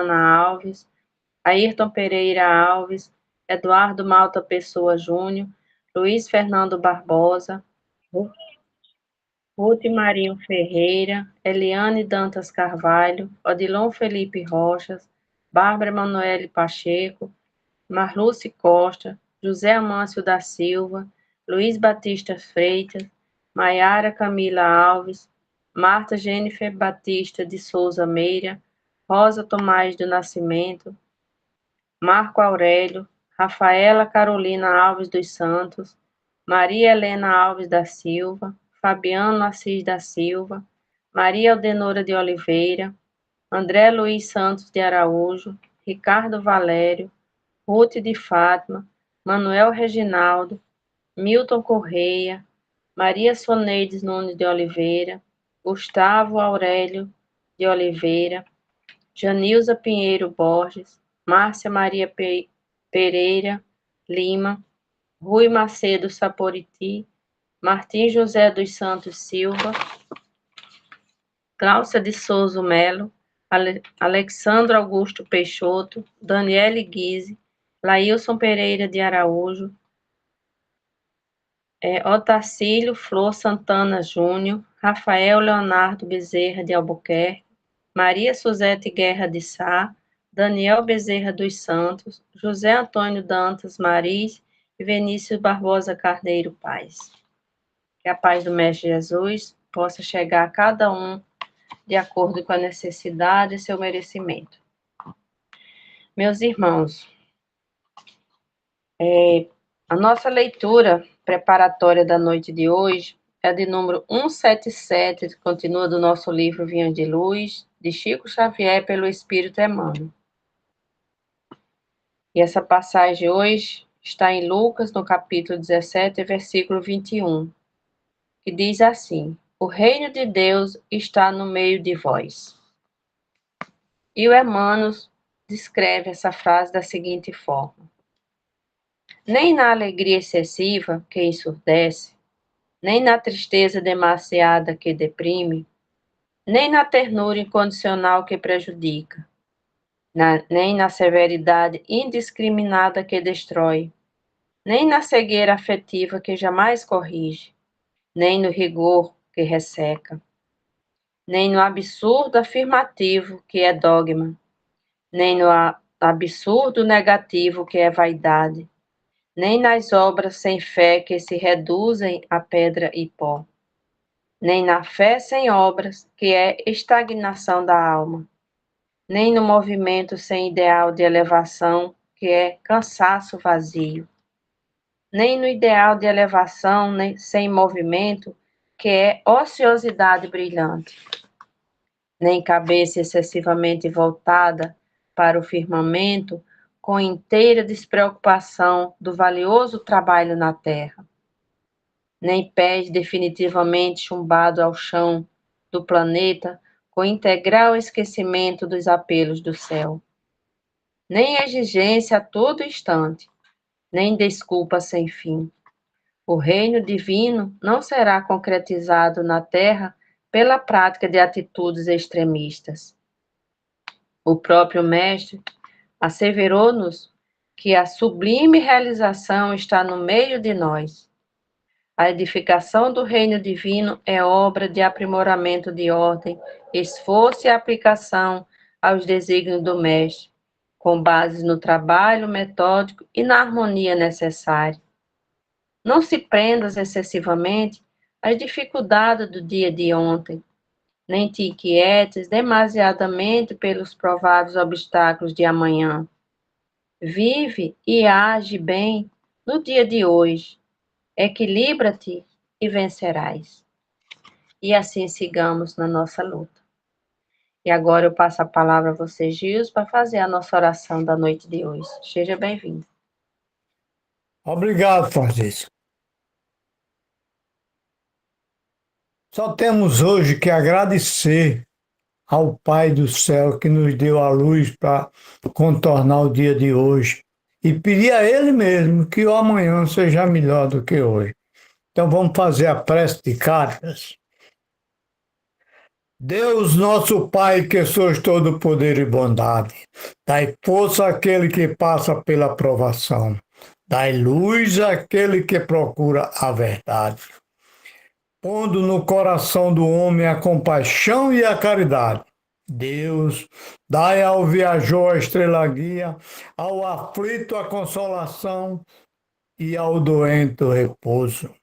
Alves, Ayrton Pereira Alves, Eduardo Malta Pessoa Júnior, Luiz Fernando Barbosa, Ruth Marinho Ferreira, Eliane Dantas Carvalho, Odilon Felipe Rochas, Bárbara Manoele Pacheco, Marluce Costa, José Amâncio da Silva, Luiz Batista Freitas, Maiara Camila Alves, Marta Jennifer Batista de Souza Meira, Rosa Tomás do Nascimento, Marco Aurélio, Rafaela Carolina Alves dos Santos, Maria Helena Alves da Silva, Fabiano Assis da Silva, Maria Aldenora de Oliveira, André Luiz Santos de Araújo, Ricardo Valério, Ruth de Fátima, Manuel Reginaldo, Milton Correia, Maria Soneides Nunes de Oliveira, Gustavo Aurélio de Oliveira, Janilza Pinheiro Borges, Márcia Maria Pereira Lima, Rui Macedo Saporiti, Martim José dos Santos Silva, Cláudia de Souza Melo, Alexandro Augusto Peixoto, Daniele Guise, Laílson Pereira de Araújo, Otacílio Flor Santana Júnior, Rafael Leonardo Bezerra de Albuquerque, Maria Suzete Guerra de Sá, Daniel Bezerra dos Santos, José Antônio Dantas Maris e Vinícius Barbosa Carneiro Paz. Que a paz do Mestre Jesus possa chegar a cada um de acordo com a necessidade e seu merecimento. Meus irmãos, a nossa leitura preparatória da noite de hoje é de número 177, que continua do nosso livro Vinhos de Luz, de Chico Xavier, pelo Espírito Emmanuel. E essa passagem hoje está em Lucas, no capítulo 17, versículo 21, que diz assim: o reino de Deus está no meio de vós. E o Emmanuel descreve essa frase da seguinte forma: nem na alegria excessiva que ensurdece, nem na tristeza demasiada que deprime, nem na ternura incondicional que prejudica, nem na severidade indiscriminada que destrói, nem na cegueira afetiva que jamais corrige, nem no rigor que resseca, nem no absurdo afirmativo que é dogma, nem no absurdo negativo que é vaidade, nem nas obras sem fé que se reduzem a pedra e pó, nem na fé sem obras, que é estagnação da alma, nem no movimento sem ideal de elevação, que é cansaço vazio, nem no ideal de elevação sem movimento, que é ociosidade brilhante, nem cabeça excessivamente voltada para o firmamento, com inteira despreocupação do valioso trabalho na terra, nem pés definitivamente chumbado ao chão do planeta, com integral esquecimento dos apelos do céu, nem exigência a todo instante, nem desculpa sem fim. O reino divino não será concretizado na terra pela prática de atitudes extremistas. O próprio Mestre asseverou-nos que a sublime realização está no meio de nós. A edificação do reino divino é obra de aprimoramento de ordem, esforço e aplicação aos desígnios do Mestre, com base no trabalho metódico e na harmonia necessária. Não se prendas excessivamente às dificuldades do dia de ontem, nem te inquietes demasiadamente pelos prováveis obstáculos de amanhã. Vive e age bem no dia de hoje. Equilibra-te e vencerás. E assim sigamos na nossa luta. E agora eu passo a palavra a você, Gils, para fazer a nossa oração da noite de hoje. Seja bem-vindo. Obrigado, Francisco. Só temos hoje que agradecer ao Pai do céu que nos deu a luz para contornar o dia de hoje e pedir a Ele mesmo que o amanhã seja melhor do que hoje. Então vamos fazer a prece de cartas. Deus nosso Pai, que sois todo poder e bondade, dai força àquele que passa pela provação, dai luz àquele que procura a verdade, pondo no coração do homem a compaixão e a caridade. Deus, dai ao viajor a estrela guia, ao aflito a consolação e ao doente o repouso.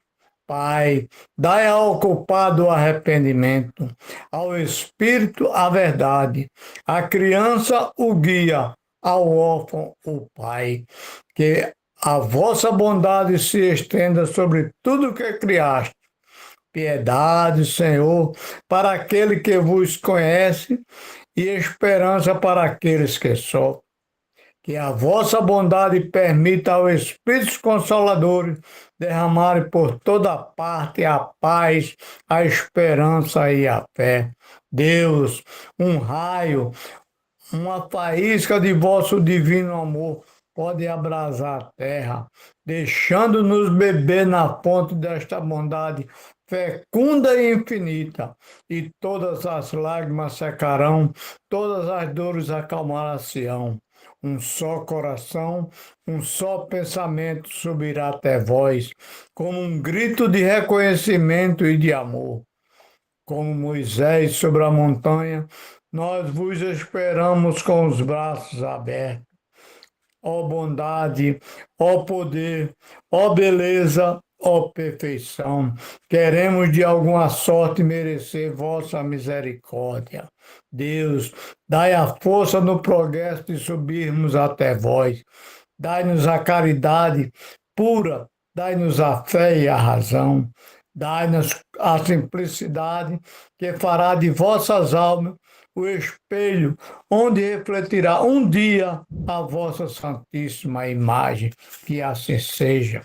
Pai, dai ao culpado o arrependimento, ao espírito a verdade, à criança o guia, ao órfão o pai. Que a vossa bondade se estenda sobre tudo que criaste. Piedade, Senhor, para aquele que vos conhece e esperança para aqueles que sofrem. Que a vossa bondade permita ao Espírito Consolador derramar por toda parte a paz, a esperança e a fé. Deus, um raio, uma faísca de vosso divino amor pode abrasar a terra, deixando-nos beber na fonte desta bondade fecunda e infinita, e todas as lágrimas secarão, todas as dores acalmar-se-ão. Um só coração, um só pensamento subirá até vós, como um grito de reconhecimento e de amor. Como Moisés sobre a montanha, nós vos esperamos com os braços abertos. Ó bondade, ó poder, ó beleza, ó perfeição, queremos de alguma sorte merecer vossa misericórdia. Deus, dai a força no progresso de subirmos até vós. Dai-nos a caridade pura, dai-nos a fé e a razão. Dai-nos a simplicidade que fará de vossas almas o espelho onde refletirá um dia a vossa santíssima imagem. Que assim seja.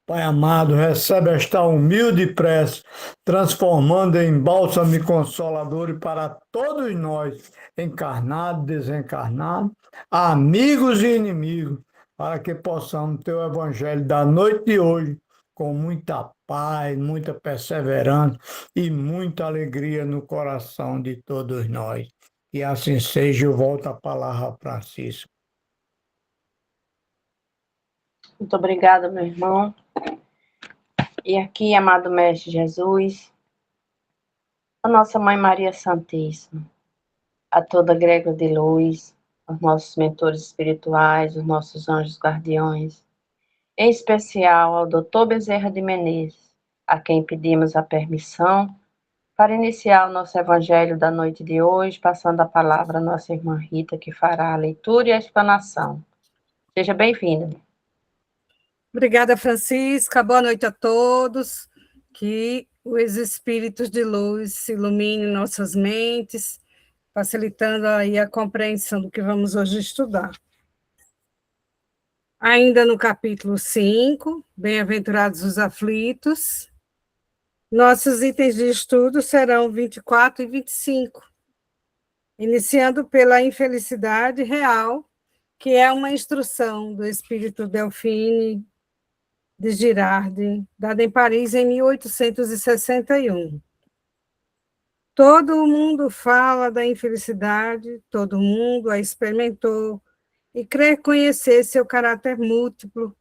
Pai amado, recebe esta humilde prece, transformando em bálsamo e consolador para todos nós, encarnados, desencarnados, amigos e inimigos, para que possamos ter o Evangelho da noite de hoje com muita paz, muita perseverança e muita alegria no coração de todos nós. E assim seja, eu volto a palavra a Francisco. Muito obrigada, meu irmão. E aqui, amado Mestre Jesus, a nossa Mãe Maria Santíssima, a toda a grega de luz, os nossos mentores espirituais, os nossos anjos guardiões, em especial ao Dr. Bezerra de Menezes, a quem pedimos a permissão para iniciar o nosso Evangelho da noite de hoje, passando a palavra à nossa irmã Rita, que fará a leitura e a explanação. Seja bem-vinda. Obrigada, Francisca. Boa noite a todos. Que os espíritos de luz se iluminem nossas mentes, facilitando aí a compreensão do que vamos hoje estudar. Ainda no capítulo 5, Bem-aventurados os aflitos, nossos itens de estudo serão 24 e 25, iniciando pela infelicidade real, que é uma instrução do espírito Delphine de Girardi, dada em Paris em 1861. Todo mundo fala da infelicidade, todo mundo a experimentou e crê conhecer seu caráter múltiplo.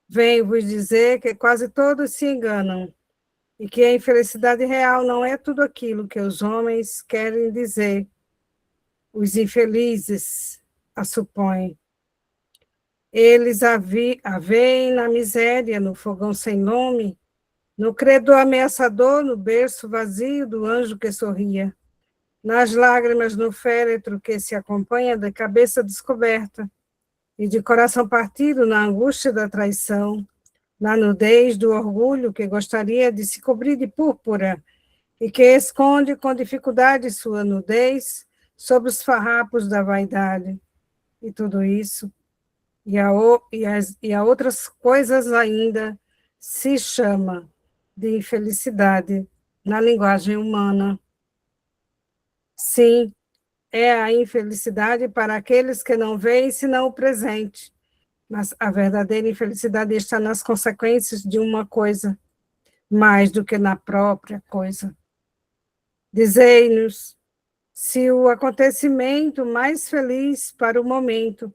Venho vos dizer que quase todos se enganam e que a infelicidade real não é tudo aquilo que os homens querem dizer. Os infelizes a supõem. Eles a veem na miséria, no fogão sem nome, no credor ameaçador, no berço vazio do anjo que sorria, nas lágrimas no féretro que se acompanha da cabeça descoberta, e de coração partido na angústia da traição, na nudez do orgulho que gostaria de se cobrir de púrpura, e que esconde com dificuldade sua nudez sob os farrapos da vaidade. E tudo isso, e a outras coisas ainda, se chama de infelicidade na linguagem humana. Sim, é a infelicidade para aqueles que não veem senão o presente, mas a verdadeira infelicidade está nas consequências de uma coisa, mais do que na própria coisa. Dizei-nos se o acontecimento mais feliz para o momento,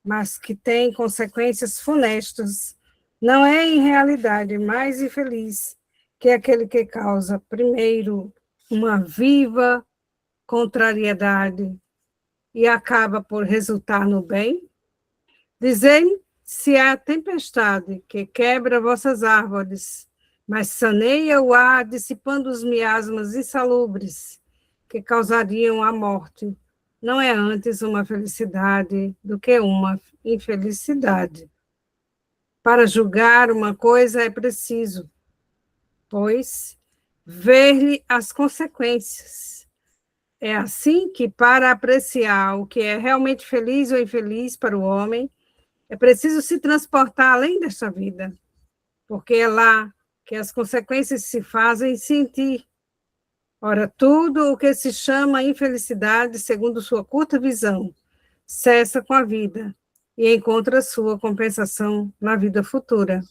mas que tem consequências funestas, não é em realidade mais infeliz que aquele que causa, primeiro, uma viva contrariedade e acaba por resultar no bem? Dizei-me se a tempestade que quebra vossas árvores, mas saneia o ar, dissipando os miasmas insalubres que causariam a morte, não é antes uma felicidade do que uma infelicidade. Para julgar uma coisa é preciso, pois, ver-lhe as consequências. É assim que, para apreciar o que é realmente feliz ou infeliz para o homem, é preciso se transportar além desta vida, porque é lá que as consequências se fazem sentir. Ora, tudo o que se chama infelicidade, segundo sua curta visão, cessa com a vida e encontra sua compensação na vida futura.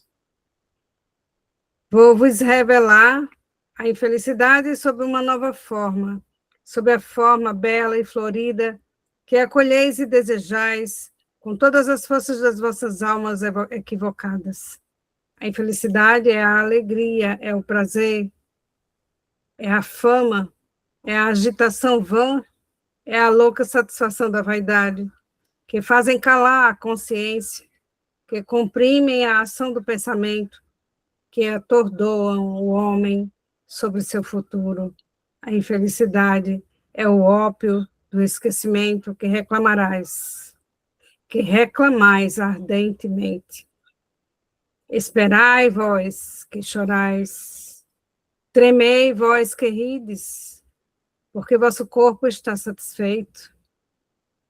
Vou-vos revelar a infelicidade sob uma nova forma, sob a forma bela e florida que acolheis e desejais com todas as forças das vossas almas equivocadas. A infelicidade é a alegria, é o prazer, é a fama, é a agitação vã, é a louca satisfação da vaidade, que fazem calar a consciência, que comprimem a ação do pensamento, que atordoam o homem sobre seu futuro. A infelicidade é o ópio do esquecimento que reclamais ardentemente. Esperai, vós que chorais, tremei, vós que rides, porque vosso corpo está satisfeito.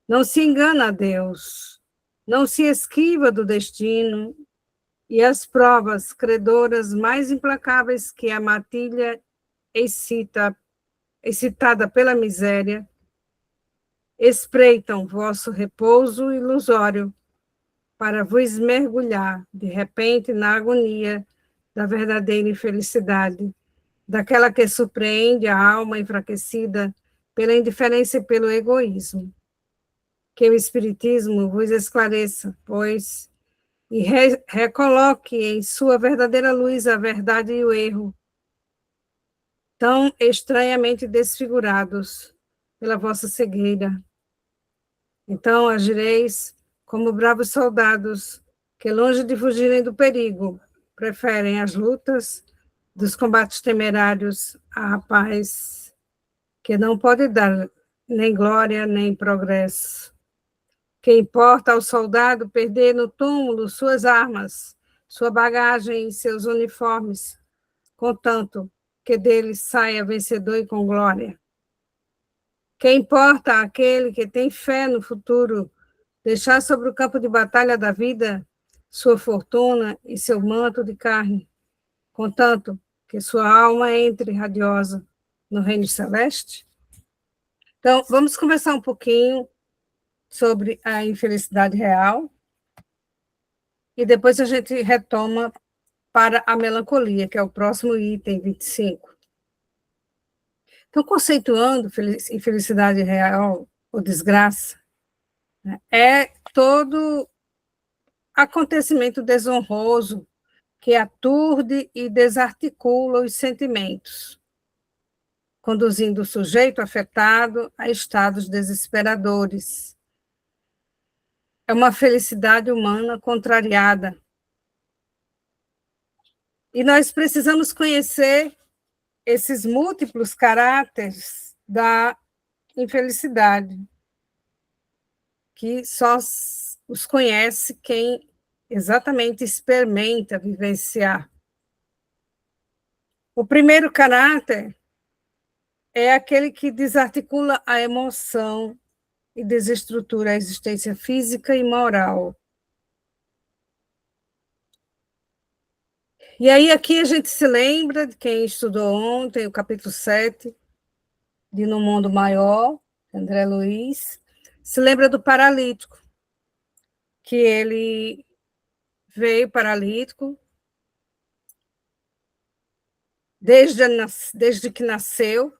Não se engana a Deus, não se esquiva do destino, e as provas credoras mais implacáveis que a matilha excitada pela miséria, espreitam vosso repouso ilusório para vos mergulhar, de repente, na agonia da verdadeira infelicidade, daquela que surpreende a alma enfraquecida pela indiferença e pelo egoísmo. Que o Espiritismo vos esclareça, pois, e recoloque em sua verdadeira luz a verdade e o erro, tão estranhamente desfigurados pela vossa cegueira. Então agireis como bravos soldados que, longe de fugirem do perigo, preferem as lutas dos combates temerários à paz, que não pode dar nem glória nem progresso. Que importa ao soldado perder no túmulo suas armas, sua bagagem e seus uniformes, contanto que dele saia vencedor e com glória. Que importa aquele que tem fé no futuro deixar sobre o campo de batalha da vida sua fortuna e seu manto de carne, contanto que sua alma entre radiosa no reino celeste? Então, vamos conversar um pouquinho sobre a infelicidade real e depois a gente retoma para a melancolia, que é o próximo item 25. Então, conceituando infelicidade real ou desgraça, né, é todo acontecimento desonroso que aturde e desarticula os sentimentos, conduzindo o sujeito afetado a estados desesperadores. É uma felicidade humana contrariada. E nós precisamos conhecer esses múltiplos caráteres da infelicidade, que só os conhece quem exatamente experimenta vivenciar. O primeiro caráter é aquele que desarticula a emoção e desestrutura a existência física e moral. E aí aqui a gente se lembra de quem estudou ontem, o capítulo 7, de No Mundo Maior, André Luiz, se lembra do paralítico, que ele veio paralítico desde que nasceu,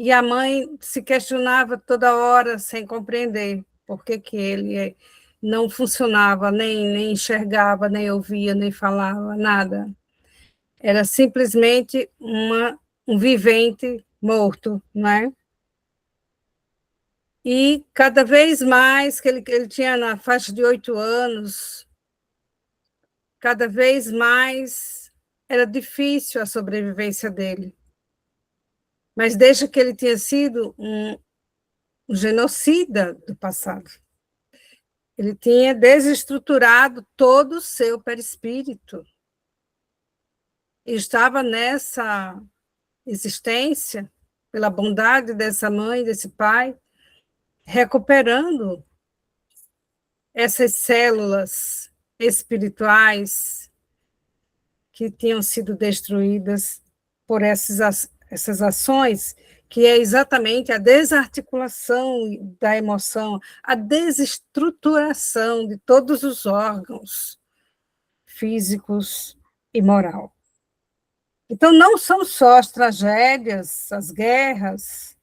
E a mãe se questionava toda hora, sem compreender por que ele não funcionava, nem enxergava, nem ouvia, nem falava, nada. Era simplesmente um vivente morto, não é? E cada vez mais que ele tinha na faixa de 8 anos, cada vez mais era difícil a sobrevivência dele. Mas desde que ele tinha sido um genocida do passado, ele tinha desestruturado todo o seu perispírito. E estava nessa existência, pela bondade dessa mãe, desse pai, recuperando essas células espirituais que tinham sido destruídas por essas ações, que é exatamente a desarticulação da emoção, a desestruturação de todos os órgãos físicos e moral. Então, não são só as tragédias, as guerras,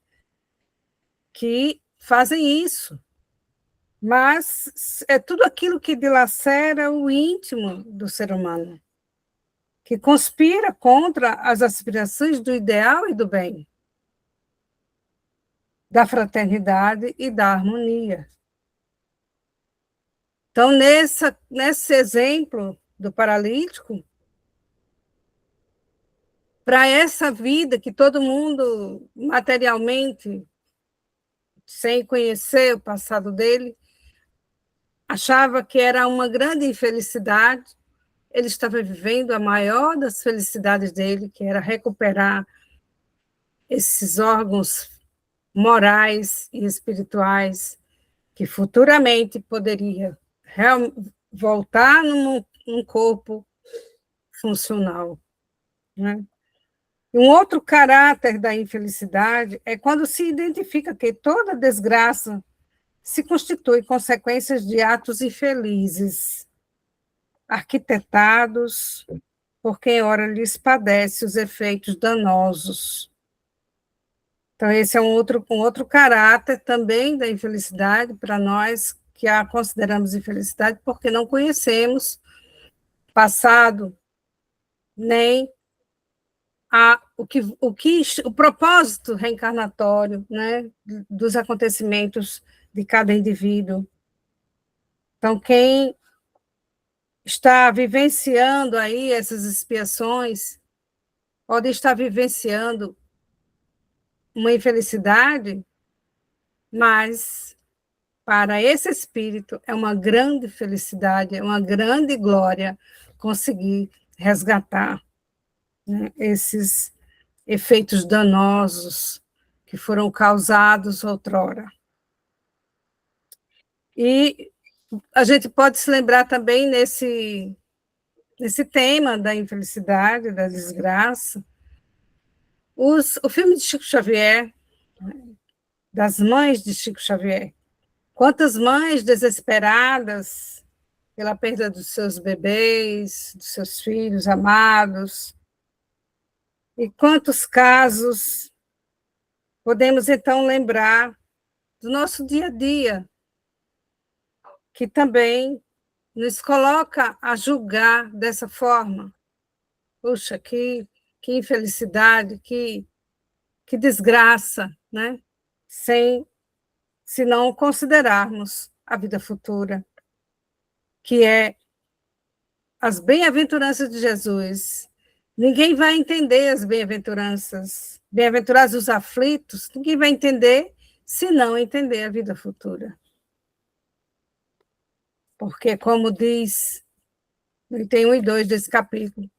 que fazem isso, mas é tudo aquilo que dilacera o íntimo do ser humano, que conspira contra as aspirações do ideal e do bem, da fraternidade e da harmonia. Então, nesse exemplo do paralítico, para essa vida que todo mundo, materialmente, sem conhecer o passado dele, achava que era uma grande infelicidade, ele estava vivendo a maior das felicidades dele, que era recuperar esses órgãos morais e espirituais que futuramente poderia voltar num corpo funcional, né? E um outro caráter da infelicidade é quando se identifica que toda desgraça se constitui consequências de atos infelizes, arquitetados por quem ora lhes padece os efeitos danosos. Então, esse é um outro caráter também da infelicidade para nós que a consideramos infelicidade porque não conhecemos passado nem o propósito reencarnatório, né, dos acontecimentos de cada indivíduo. Então, quem está vivenciando aí essas expiações pode estar vivenciando uma infelicidade, mas para esse espírito é uma grande felicidade, é uma grande glória conseguir resgatar, né, esses efeitos danosos que foram causados outrora. E a gente pode se lembrar também nesse tema da infelicidade, da desgraça, o filme de Chico Xavier, das mães de Chico Xavier. Quantas mães desesperadas pela perda dos seus bebês, dos seus filhos amados, e quantos casos podemos, então, lembrar do nosso dia a dia, que também nos coloca a julgar dessa forma. Puxa, que infelicidade, que desgraça, né? Se não considerarmos a vida futura, que é as bem-aventuranças de Jesus. Ninguém vai entender as bem-aventuranças. Bem-aventurados os aflitos, ninguém vai entender se não entender a vida futura. Porque, como diz no item 1 e 2 desse capítulo,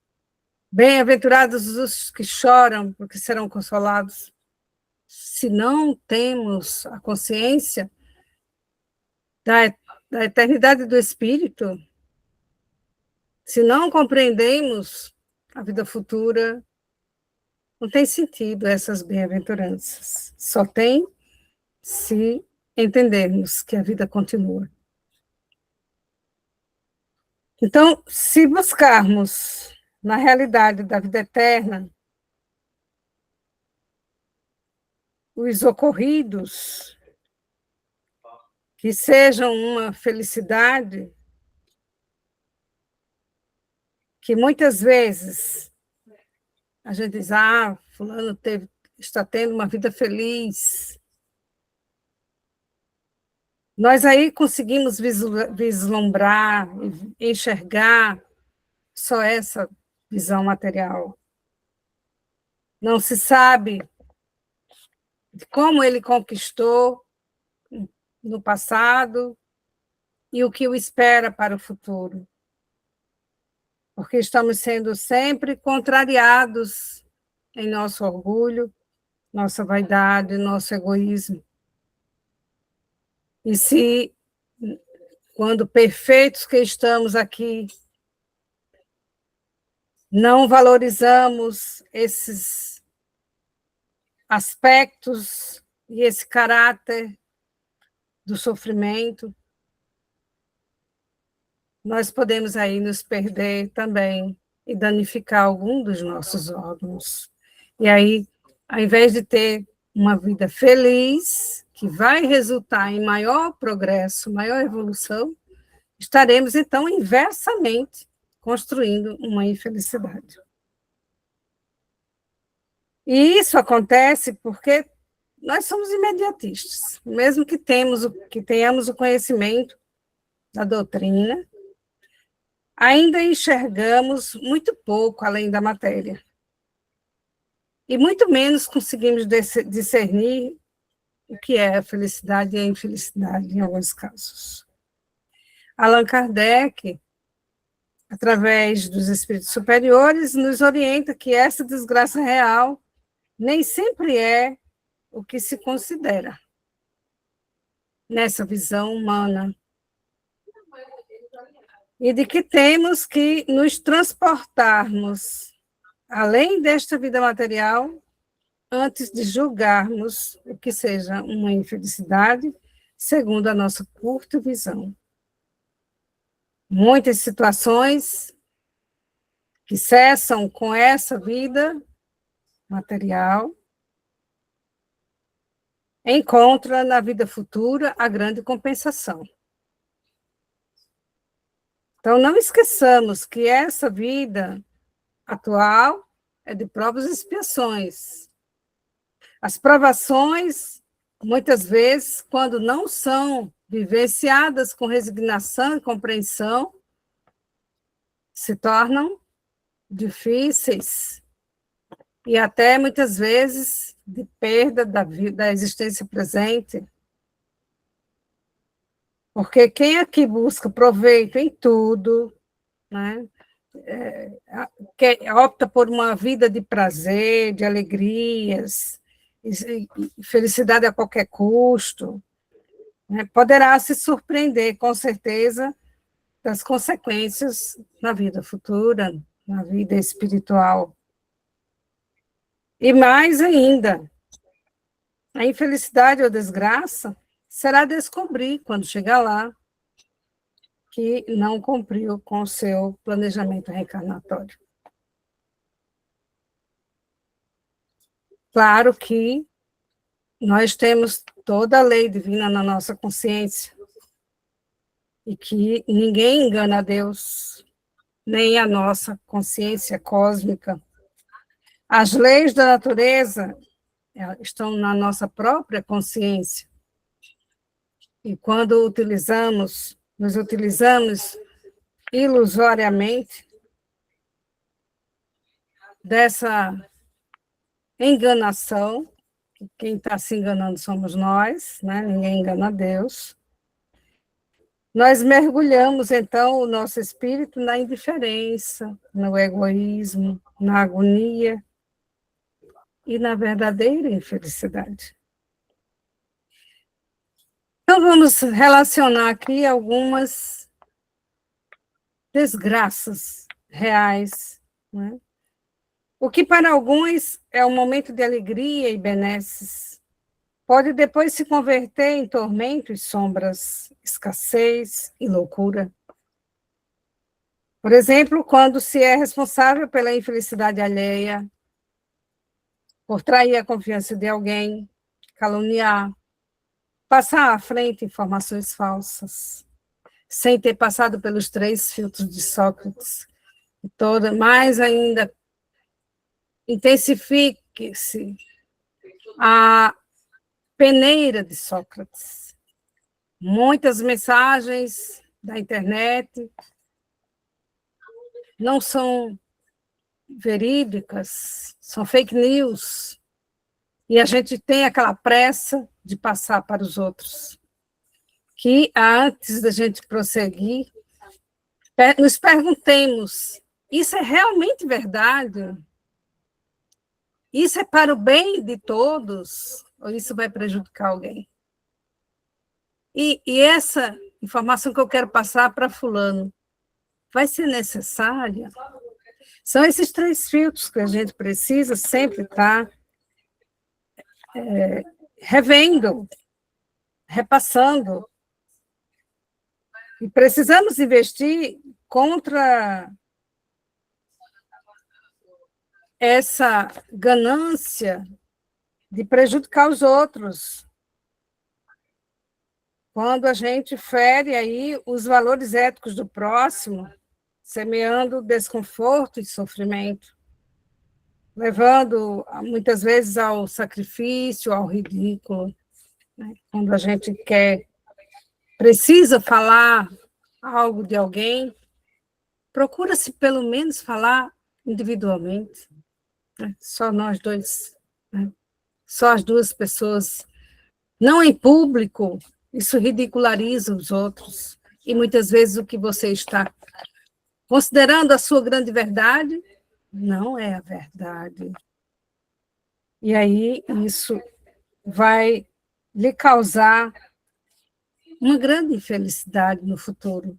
bem-aventurados os que choram, porque serão consolados. Se não temos a consciência da eternidade do Espírito, se não compreendemos a vida futura, não tem sentido essas bem-aventuranças. Só tem se entendermos que a vida continua. Então, se buscarmos na realidade da vida eterna, os ocorridos, que sejam uma felicidade, que muitas vezes a gente diz, fulano está tendo uma vida feliz. Nós aí conseguimos vislumbrar, enxergar só essa visão material. Não se sabe como ele conquistou no passado e o que o espera para o futuro. Porque estamos sendo sempre contrariados em nosso orgulho, nossa vaidade, nosso egoísmo. E se, quando perfeitos que estamos aqui, não valorizamos esses aspectos e esse caráter do sofrimento, nós podemos aí nos perder também e danificar algum dos nossos órgãos. E aí, ao invés de ter uma vida feliz, que vai resultar em maior progresso, maior evolução, estaremos, então, inversamente construindo uma infelicidade. E isso acontece porque nós somos imediatistas, mesmo que tenhamos o conhecimento da doutrina, ainda enxergamos muito pouco além da matéria. E muito menos conseguimos discernir o que é a felicidade e a infelicidade, em alguns casos. Allan Kardec, através dos espíritos superiores, nos orienta que essa desgraça real nem sempre é o que se considera nessa visão humana. E de que temos que nos transportarmos além desta vida material antes de julgarmos o que seja uma infelicidade, segundo a nossa curta visão. Muitas situações que cessam com essa vida material encontram na vida futura a grande compensação. Então, não esqueçamos que essa vida atual é de provas e expiações. As provações, muitas vezes, quando não são vivenciadas com resignação e compreensão, se tornam difíceis e até, muitas vezes, de perda da existência presente. Porque quem aqui busca proveito em tudo, né, opta por uma vida de prazer, de alegrias, e felicidade a qualquer custo, né, poderá se surpreender, com certeza, das consequências na vida futura, na vida espiritual. E mais ainda, a infelicidade ou desgraça será descobrir, quando chegar lá, que não cumpriu com o seu planejamento reencarnatório. Claro que nós temos toda a lei divina na nossa consciência e que ninguém engana a Deus, nem a nossa consciência cósmica. As leis da natureza estão na nossa própria consciência. E quando nos utilizamos ilusoriamente dessa enganação, quem está se enganando somos nós, né? Ninguém engana a Deus. Nós mergulhamos, então, o nosso espírito na indiferença, no egoísmo, na agonia e na verdadeira infelicidade. Então, vamos relacionar aqui algumas desgraças reais, né? O que para alguns é um momento de alegria e benesses, pode depois se converter em tormento e sombras, escassez e loucura. Por exemplo, quando se é responsável pela infelicidade alheia, por trair a confiança de alguém, caluniar, passar à frente informações falsas, sem ter passado pelos 3 filtros de Sócrates. Mais ainda, intensifique-se a peneira de Sócrates. Muitas mensagens da internet não são verídicas, são fake news, e a gente tem aquela pressa de passar para os outros, que antes da gente prosseguir, nos perguntemos, isso é realmente verdade? Isso é para o bem de todos, ou isso vai prejudicar alguém? E essa informação que eu quero passar para fulano, vai ser necessária? São esses 3 filtros que a gente precisa sempre estar revendo, repassando. E precisamos investir contra essa ganância de prejudicar os outros. Quando a gente fere aí os valores éticos do próximo, semeando desconforto e sofrimento, levando muitas vezes ao sacrifício, ao ridículo, né? Quando a gente precisa falar algo de alguém, procura-se pelo menos falar individualmente, né? Só nós dois, né? Só as 2 pessoas, não em público. Isso ridiculariza os outros, e muitas vezes o que você está considerando a sua grande verdade não é a verdade. E aí isso vai lhe causar uma grande infelicidade no futuro.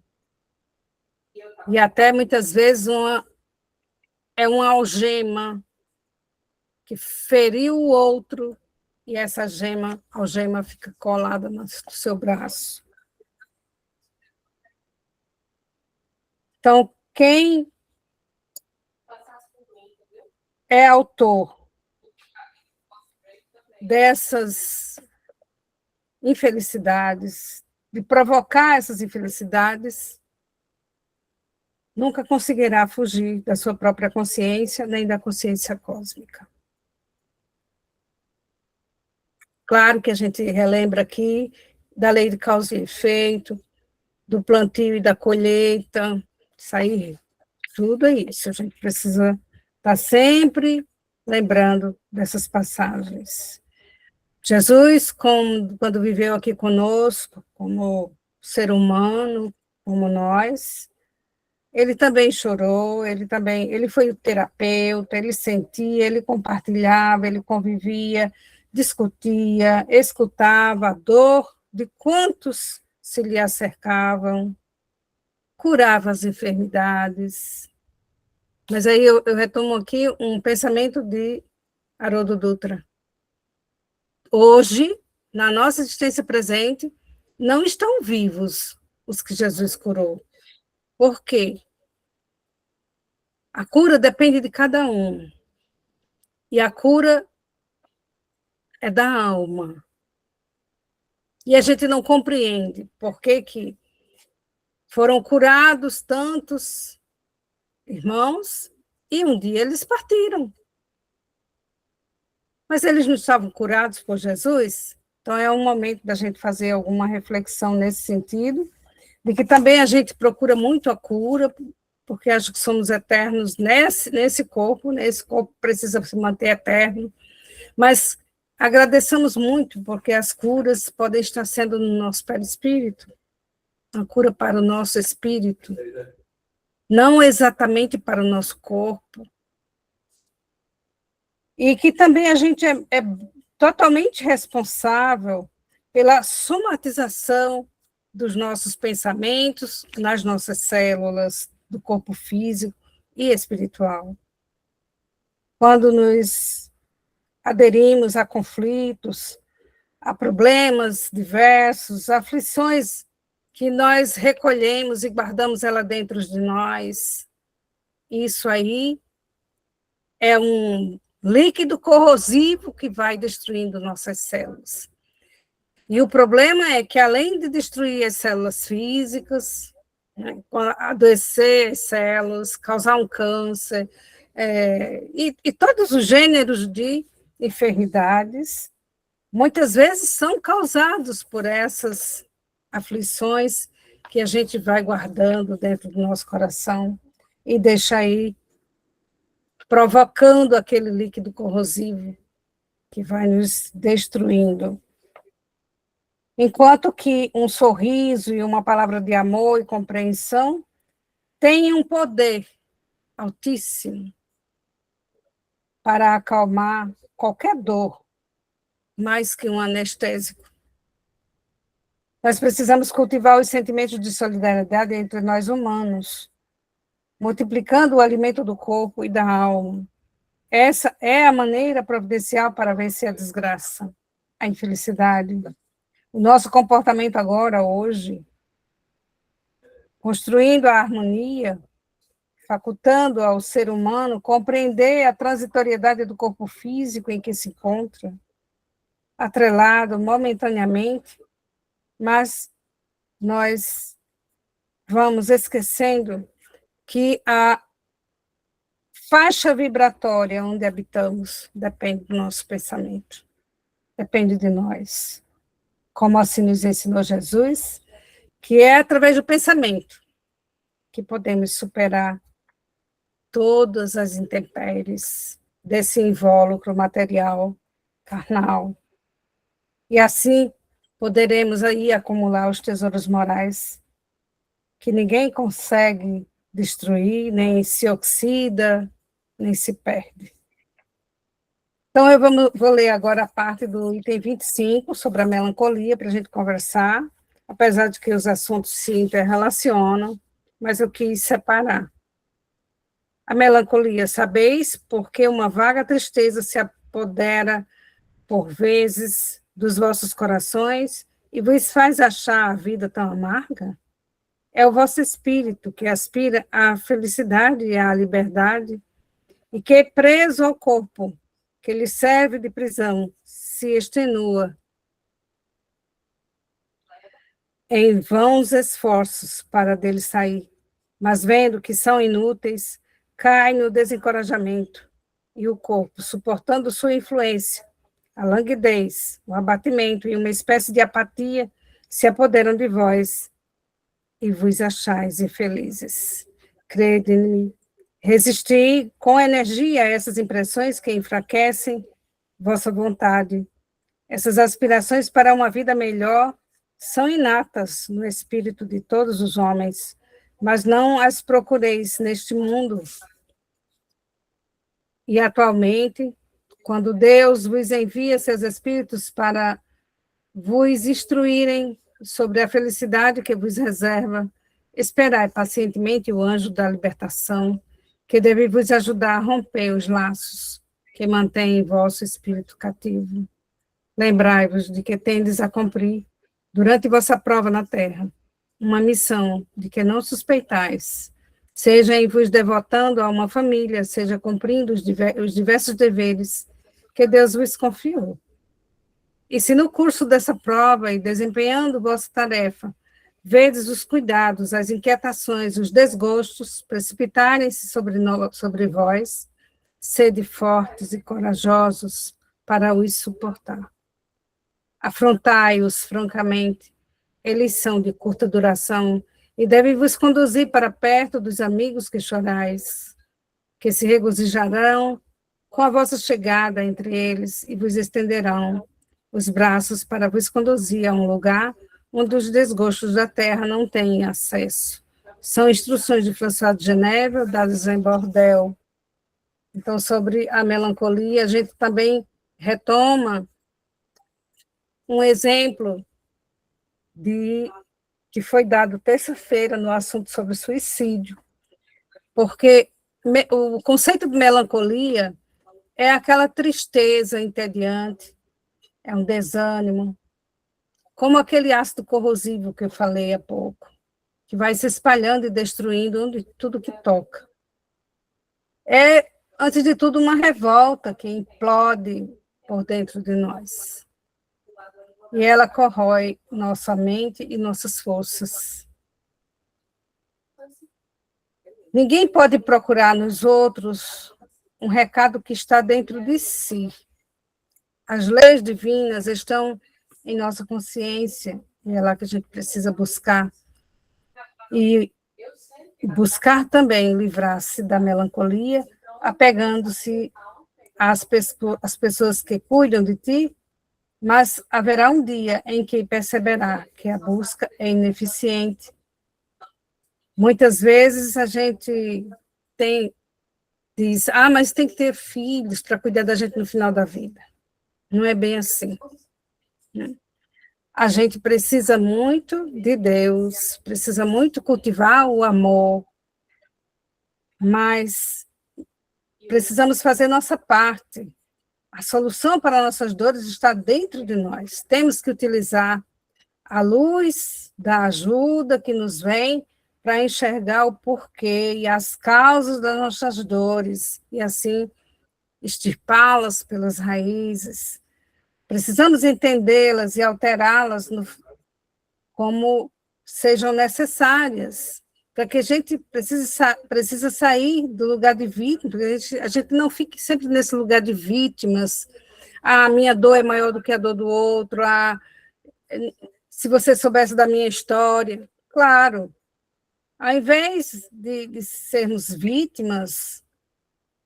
E até muitas vezes é uma algema que feriu o outro, e essa algema fica colada no seu braço. Então, quem é autor dessas infelicidades, de provocar essas infelicidades, nunca conseguirá fugir da sua própria consciência, nem da consciência cósmica. Claro que a gente relembra aqui da lei de causa e efeito, do plantio e da colheita, isso aí, tudo é isso. A gente precisa estar sempre lembrando dessas passagens. Jesus, quando viveu aqui conosco, como ser humano, como nós, ele também chorou, ele foi o terapeuta, ele sentia, ele compartilhava, ele convivia, discutia, escutava a dor de quantos se lhe acercavam, curava as enfermidades. Mas aí eu retomo aqui um pensamento de Haroldo Dutra. Hoje, na nossa existência presente, não estão vivos os que Jesus curou. Por quê? A cura depende de cada um. E a cura é da alma. E a gente não compreende por que foram curados tantos irmãos e um dia eles partiram. Mas eles não estavam curados por Jesus? Então é um momento da gente fazer alguma reflexão nesse sentido, de que também a gente procura muito a cura, porque acho que somos eternos nesse corpo precisa se manter eterno, mas agradecemos muito, porque as curas podem estar sendo no nosso perispírito, a cura para o nosso espírito, não exatamente para o nosso corpo, e que também a gente é totalmente responsável pela somatização dos nossos pensamentos nas nossas células do corpo físico e espiritual. Quando nos aderimos a conflitos, a problemas diversos, a aflições que nós recolhemos e guardamos ela dentro de nós, isso aí é um líquido corrosivo que vai destruindo nossas células. E o problema é que, além de destruir as células físicas, né, adoecer as células, causar um câncer, e todos os gêneros de enfermidades, muitas vezes são causados por essas aflições que a gente vai guardando dentro do nosso coração e deixa aí provocando aquele líquido corrosivo que vai nos destruindo. Enquanto que um sorriso e uma palavra de amor e compreensão têm um poder altíssimo para acalmar qualquer dor, mais que um anestésico. Nós precisamos cultivar os sentimentos de solidariedade entre nós humanos, multiplicando o alimento do corpo e da alma. Essa é a maneira providencial para vencer a desgraça, a infelicidade. O nosso comportamento agora, hoje, construindo a harmonia, facultando ao ser humano compreender a transitoriedade do corpo físico em que se encontra, atrelado momentaneamente, mas nós vamos esquecendo que a faixa vibratória onde habitamos depende do nosso pensamento, depende de nós. Como assim nos ensinou Jesus, que é através do pensamento que podemos superar todas as intempéries desse invólucro material, carnal. E assim poderemos aí acumular os tesouros morais que ninguém consegue destruir, nem se oxida, nem se perde. Então, vou ler agora a parte do item 25, sobre a melancolia, para a gente conversar, apesar de que os assuntos se interrelacionam, mas eu quis separar. A melancolia, sabeis, porque uma vaga tristeza se apodera, por vezes, dos vossos corações e vos faz achar a vida tão amarga? É o vosso espírito que aspira à felicidade e à liberdade e que, preso ao corpo que lhe serve de prisão, se extenua em vãos esforços para dele sair, mas vendo que são inúteis, cai no desencorajamento, e o corpo, suportando sua influência, a languidez, o abatimento e uma espécie de apatia se apoderam de vós e vos achais infelizes. Crede em mim. Resisti com energia a essas impressões que enfraquecem vossa vontade. Essas aspirações para uma vida melhor são inatas no espírito de todos os homens, mas não as procureis neste mundo. E atualmente, quando Deus vos envia seus espíritos para vos instruírem sobre a felicidade que vos reserva, esperai pacientemente o anjo da libertação, que deve vos ajudar a romper os laços que mantêm vosso espírito cativo. Lembrai-vos de que tendes a cumprir, durante vossa prova na terra, uma missão de que não suspeitais, seja em vos devotando a uma família, seja cumprindo os diversos deveres que Deus vos confiou. E se no curso dessa prova e desempenhando vossa tarefa, vedes os cuidados, as inquietações, os desgostos precipitarem-se sobre vós, sede fortes e corajosos para os suportar. Afrontai-os francamente, eles são de curta duração e devem vos conduzir para perto dos amigos que chorais, que se regozijarão com a vossa chegada entre eles e vos estenderão os braços para vos conduzir a um lugar onde os desgostos da terra não têm acesso. São instruções de François de Genebra, dadas em Bordeaux. Então, sobre a melancolia, a gente também retoma um exemplo que foi dado terça-feira no assunto sobre suicídio, porque o conceito de melancolia é aquela tristeza entediante, é um desânimo, como aquele ácido corrosivo que eu falei há pouco, que vai se espalhando e destruindo tudo que toca. É antes de tudo, uma revolta que implode por dentro de nós. E ela corrói nossa mente e nossas forças. Ninguém pode procurar nos outros um recado que está dentro de si. As leis divinas estão em nossa consciência, e é lá que a gente precisa buscar. E buscar também livrar-se da melancolia, apegando-se às pessoas que cuidam de ti, mas haverá um dia em que perceberá que a busca é ineficiente. Muitas vezes a gente diz, mas tem que ter filhos para cuidar da gente no final da vida. Não é bem assim, né? A gente precisa muito de Deus, precisa muito cultivar o amor, mas precisamos fazer nossa parte. A solução para nossas dores está dentro de nós. Temos que utilizar a luz da ajuda que nos vem para enxergar o porquê e as causas das nossas dores, e assim extirpá-las pelas raízes. Precisamos entendê-las e alterá-las como sejam necessárias, para que a gente precisa sair do lugar de vítima, porque a gente não fique sempre nesse lugar de vítimas. A minha dor é maior do que a dor do outro. Se você soubesse da minha história, claro, ao invés de sermos vítimas,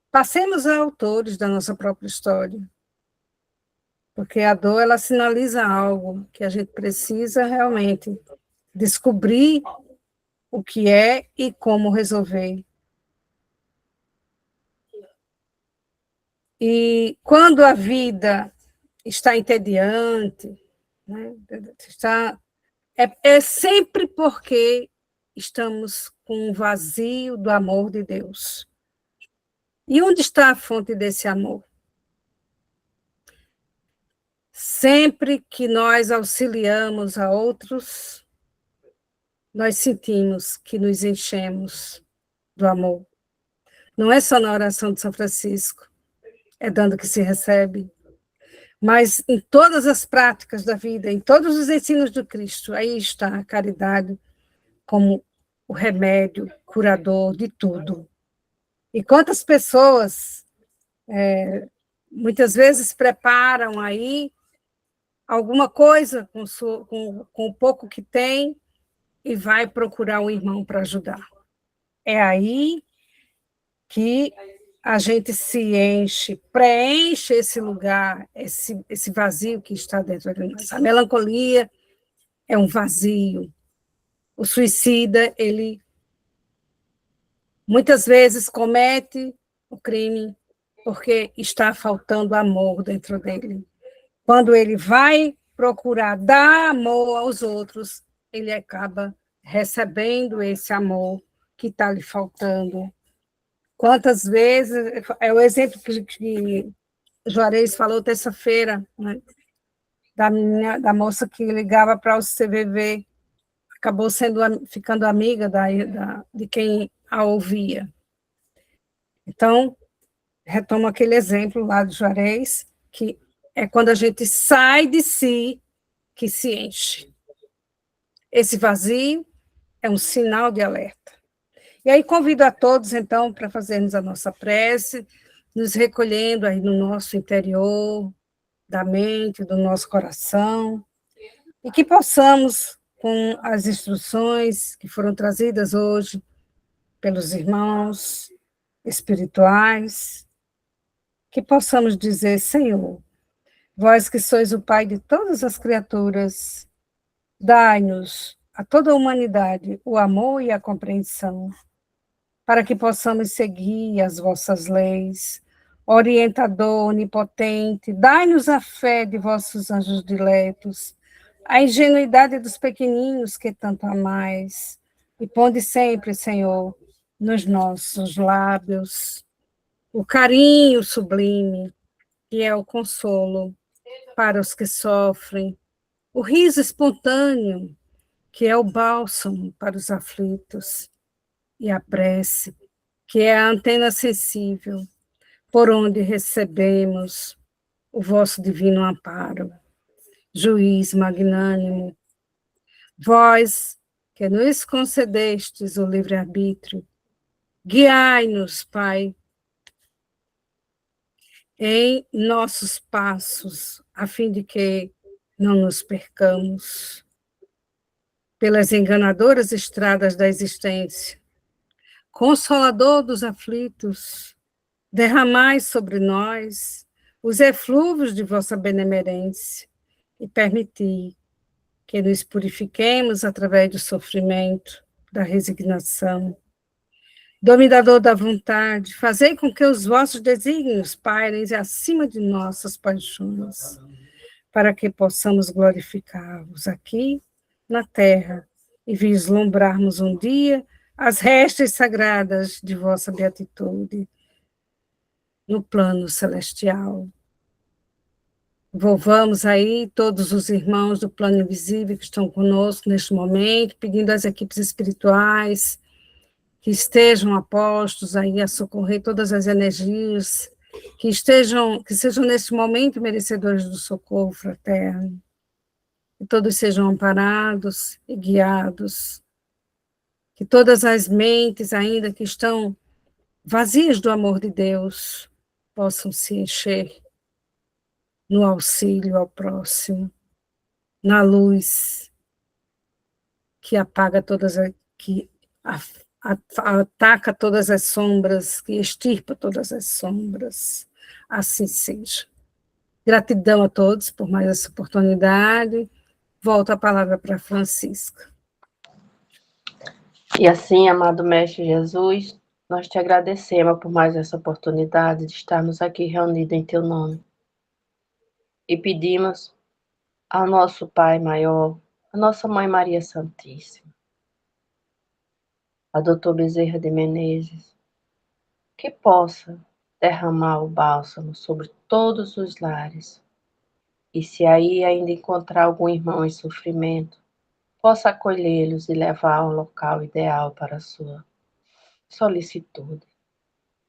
passemos a autores da nossa própria história. Porque a dor, ela sinaliza algo que a gente precisa realmente descobrir o que é e como resolver. E quando a vida está entediante, né, é sempre porque estamos com um vazio do amor de Deus. E onde está a fonte desse amor? Sempre que nós auxiliamos a outros, nós sentimos que nos enchemos do amor. Não é só na oração de São Francisco, é dando que se recebe, mas em todas as práticas da vida, em todos os ensinos do Cristo, aí está a caridade como o remédio curador de tudo. E quantas pessoas, muitas vezes, preparam aí alguma coisa com o pouco que tem e vai procurar um irmão para ajudar. É aí que a gente se enche, preenche esse lugar, esse vazio que está dentro de nós. A melancolia é um vazio. O suicida, ele muitas vezes comete o crime porque está faltando amor dentro dele. Quando ele vai procurar dar amor aos outros, ele acaba recebendo esse amor que está lhe faltando. Quantas vezes, é o exemplo que Juarez falou terça-feira, né, da moça que ligava para o CVV, acabou ficando amiga de quem a ouvia. Então, retomo aquele exemplo lá de Juarez, que é quando a gente sai de si que se enche. Esse vazio é um sinal de alerta. E aí convido a todos, então, para fazermos a nossa prece, nos recolhendo aí no nosso interior, da mente, do nosso coração, e que possamos, com as instruções que foram trazidas hoje pelos irmãos espirituais, que possamos dizer, Senhor, vós que sois o Pai de todas as criaturas, dai-nos a toda a humanidade o amor e a compreensão, para que possamos seguir as vossas leis. Orientador onipotente, dai-nos a fé de vossos anjos diletos, a ingenuidade dos pequeninos que tanto amais, e ponde sempre, Senhor, nos nossos lábios o carinho sublime, que é o consolo para os que sofrem, o riso espontâneo, que é o bálsamo para os aflitos, e a prece, que é a antena sensível, por onde recebemos o vosso divino amparo. Juiz magnânimo, vós que nos concedestes o livre-arbítrio, guiai-nos, Pai, em nossos passos, a fim de que não nos percamos pelas enganadoras estradas da existência. Consolador dos aflitos, derramai sobre nós os eflúvios de vossa benemerência e permiti que nos purifiquemos através do sofrimento, da resignação. Dominador da vontade, fazei com que os vossos desígnios pairem acima de nossas paixões, para que possamos glorificar-vos aqui na terra e vislumbrarmos um dia as restas sagradas de vossa beatitude no plano celestial. Envolvamos aí todos os irmãos do plano invisível que estão conosco neste momento, pedindo às equipes espirituais que estejam apostos aí a socorrer todas as energias, que sejam neste momento merecedores do socorro fraterno, que todos sejam amparados e guiados, que todas as mentes ainda que estão vazias do amor de Deus possam se encher no auxílio ao próximo, na luz que apaga todas as, que ataca todas as sombras, que extirpa todas as sombras. Assim seja. Gratidão a todos por mais essa oportunidade. Volto a palavra para Francisca. E assim, amado Mestre Jesus, nós te agradecemos por mais essa oportunidade de estarmos aqui reunidos em teu nome. E pedimos ao nosso Pai maior, a nossa Mãe Maria Santíssima, a Doutor Bezerra de Menezes, que possa derramar o bálsamo sobre todos os lares. E se aí ainda encontrar algum irmão em sofrimento, possa acolhê-los e levar ao local ideal para a sua solicitude.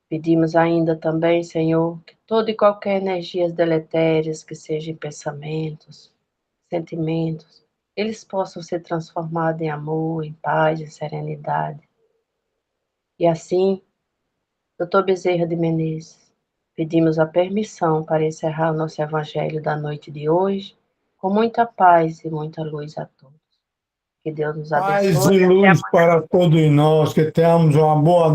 Pedimos ainda também, Senhor, que toda e qualquer energias deletérias, que sejam pensamentos, sentimentos, eles possam ser transformados em amor, em paz, em serenidade. E assim, Doutor Bezerra de Menezes, pedimos a permissão para encerrar o nosso Evangelho da noite de hoje, com muita paz e muita luz a todos. Que Deus nos abençoe. Paz e luz para todos nós, que tenhamos uma boa